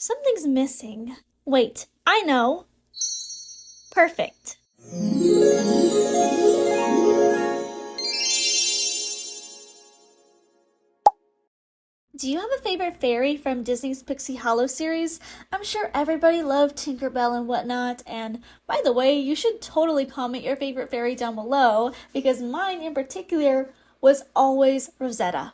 Something's missing. Wait, I know. Perfect. Do you have a favorite fairy from Disney's Pixie Hollow series? I'm sure everybody loved Tinkerbell and whatnot, and by the way, you should totally comment your favorite fairy down below, because mine in particular was always Rosetta.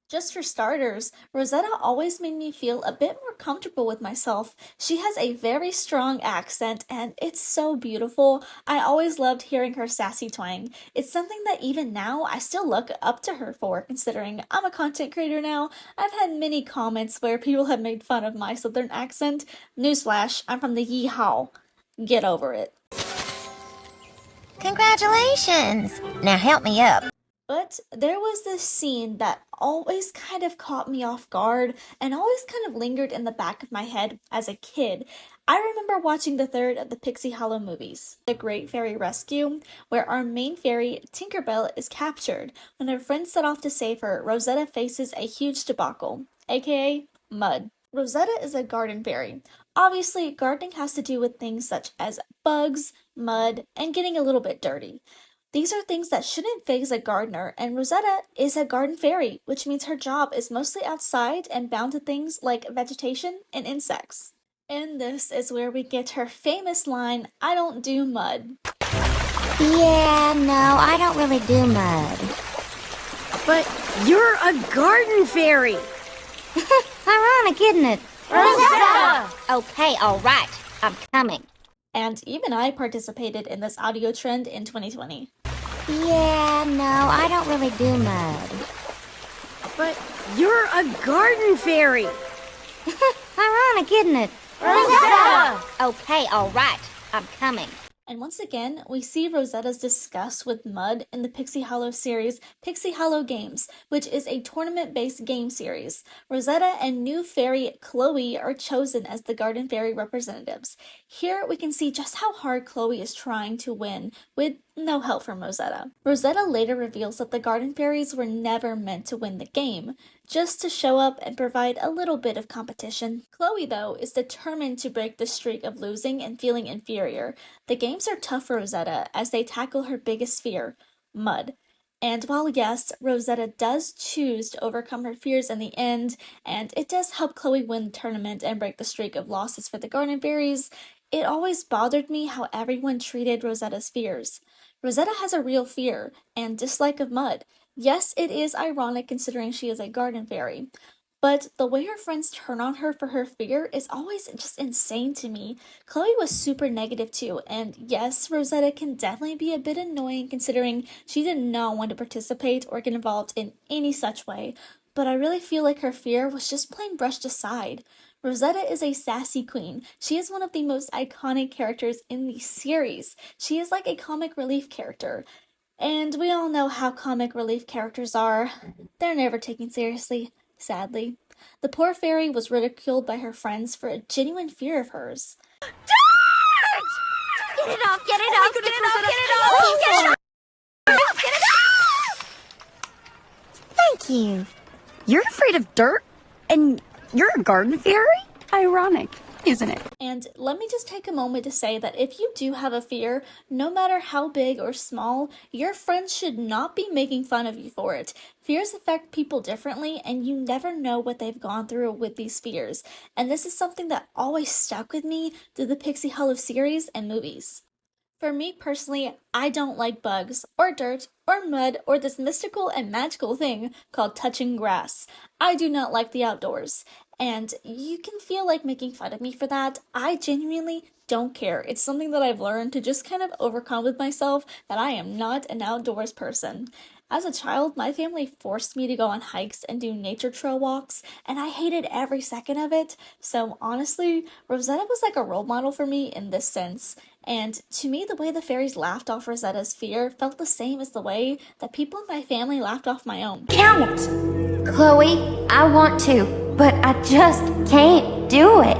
Just for starters, Rosetta always made me feel a bit more comfortable with myself. She has a very strong accent and it's so beautiful. I always loved hearing her sassy twang. It's something that even now I still look up to her for, considering I'm a content creator now. I've had many comments where people have made fun of my southern accent. Newsflash, I'm from the Yeehaw. Get over it. Congratulations! Now help me up. But there was this scene that always kind of caught me off guard and always kind of lingered in the back of my head as a kid. I remember watching the third of the Pixie Hollow movies, The Great Fairy Rescue, where our main fairy, Tinkerbell, is captured. When her friends set off to save her, Rosetta faces a huge debacle, aka mud. Rosetta is a garden fairy. Obviously, gardening has to do with things such as bugs, mud, and getting a little bit dirty. These are things that shouldn't faze a gardener, and Rosetta is a garden fairy, which means her job is mostly outside and bound to things like vegetation and insects. And this is where we get her famous line, "I don't do mud." Yeah, no, I don't really do mud. But you're a garden fairy! Ironic, isn't it? Rosetta! Okay, alright, I'm coming. And even I participated in this audio trend in 2020. Yeah, no, I don't really do mud. But you're a garden fairy! Ironic, isn't it? Rosetta! Okay, alright, I'm coming. And once again, we see Rosetta's disgust with mud in the Pixie Hollow series, Pixie Hollow Games, which is a tournament-based game series. Rosetta and new fairy Chloe are chosen as the Garden Fairy representatives. Here we can see just how hard Chloe is trying to win, with no help from Rosetta. Rosetta later reveals that the Garden Fairies were never meant to win the game, just to show up and provide a little bit of competition. Chloe, though, is determined to break the streak of losing and feeling inferior. The games are tough for Rosetta as they tackle her biggest fear, mud. And while yes, Rosetta does choose to overcome her fears in the end, and it does help Chloe win the tournament and break the streak of losses for the Garden Fairies, it always bothered me how everyone treated Rosetta's fears. Rosetta has a real fear and dislike of mud. Yes, it is ironic considering she is a garden fairy, but the way her friends turn on her for her fear is always just insane to me. Chloe was super negative too, and yes, Rosetta can definitely be a bit annoying considering she did not want to participate or get involved in any such way, but I really feel like her fear was just plain brushed aside. Rosetta is a sassy queen. She is one of the most iconic characters in the series. She is like a comic relief character. And we all know how comic relief characters are. They're never taken seriously, sadly. The poor fairy was ridiculed by her friends for a genuine fear of hers. Get it off, get it off, get it off, get it off, get it off! Get it off! Thank you. You're afraid of dirt? And you're a garden fairy? Ironic, isn't it? And let me just take a moment to say that if you do have a fear, no matter how big or small, your friends should not be making fun of you for it. Fears affect people differently, and you never know what they've gone through with these fears. And this is something that always stuck with me through the Pixie Hollow series and movies. For me personally, I don't like bugs, or dirt, or mud, or this mystical and magical thing called touching grass. I do not like the outdoors. And you can feel like making fun of me for that. I genuinely don't care. It's something that I've learned to just kind of overcome with myself that I am not an outdoors person. As a child, my family forced me to go on hikes and do nature trail walks, and I hated every second of it. So honestly, Rosetta was like a role model for me in this sense. And to me, the way the fairies laughed off Rosetta's fear felt the same as the way that people in my family laughed off my own. Count! Chloe, I want to, but I just can't do it.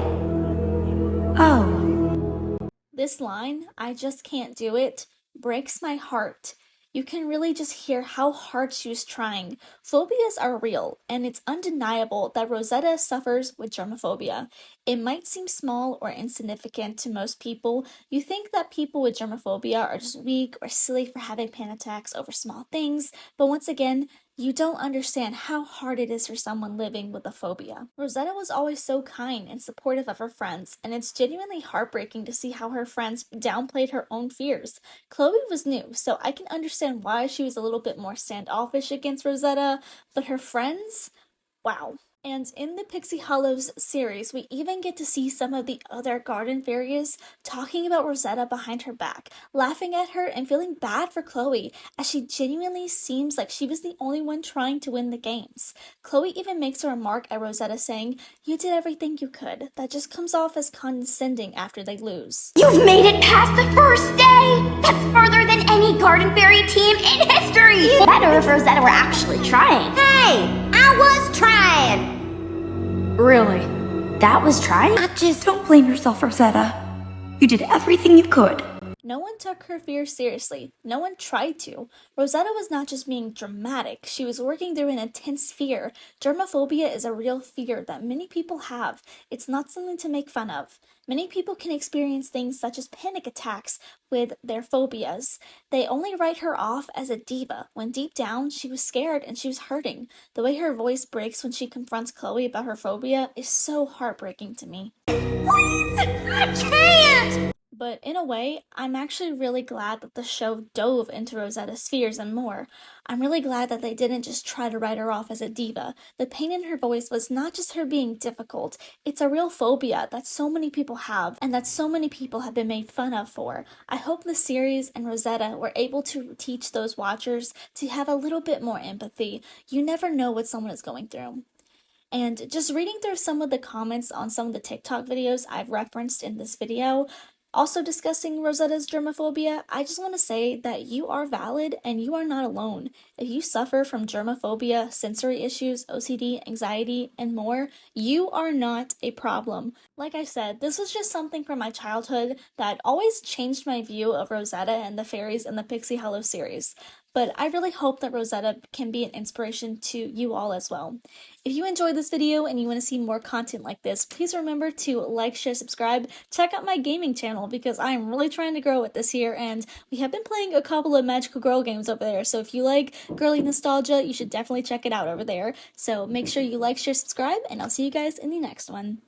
Oh. This line, "I just can't do it," breaks my heart. You can really just hear how hard she was trying. Phobias are real, and it's undeniable that Rosetta suffers with germophobia. It might seem small or insignificant to most people. You think that people with germophobia are just weak or silly for having panic attacks over small things, but once again, you don't understand how hard it is for someone living with a phobia. Rosetta was always so kind and supportive of her friends, and it's genuinely heartbreaking to see how her friends downplayed her own fears. Chloe was new, so I can understand why she was a little bit more standoffish against Rosetta, but her friends? Wow. And in the Pixie Hollows series, we even get to see some of the other garden fairies talking about Rosetta behind her back, laughing at her and feeling bad for Chloe, as she genuinely seems like she was the only one trying to win the games. Chloe even makes a remark at Rosetta saying, "You did everything you could." That just comes off as condescending after they lose. You've made it past the first day! That's further than any Garden Fairy team in history! Better if Rosetta were actually trying. Hey, I was trying. Really? That was trying? Don't blame yourself, Rosetta. You did everything you could. No one took her fears seriously. No one tried to. Rosetta was not just being dramatic, she was working through an intense fear. Germophobia is a real fear that many people have. It's not something to make fun of. Many people can experience things such as panic attacks with their phobias. They only write her off as a diva, when deep down she was scared and she was hurting. The way her voice breaks when she confronts Chloe about her phobia is so heartbreaking to me. Please, I can't. But in a way, I'm actually really glad that the show dove into Rosetta's fears and more. I'm really glad that they didn't just try to write her off as a diva. The pain in her voice was not just her being difficult, it's a real phobia that so many people have and that so many people have been made fun of for. I hope the series and Rosetta were able to teach those watchers to have a little bit more empathy. You never know what someone is going through. And just reading through some of the comments on some of the TikTok videos I've referenced in this video, also discussing Rosetta's germophobia, I just want to say that you are valid and you are not alone. If you suffer from germophobia, sensory issues, OCD, anxiety, and more, you are not a problem. Like I said, this was just something from my childhood that always changed my view of Rosetta and the fairies in the Pixie Hollow series. But I really hope that Rosetta can be an inspiration to you all as well. If you enjoyed this video and you want to see more content like this, please remember to like, share, subscribe. Check out my gaming channel because I am really trying to grow it this year, and we have been playing a couple of magical girl games over there. So if you like girly nostalgia, you should definitely check it out over there. So make sure you like, share, subscribe, and I'll see you guys in the next one.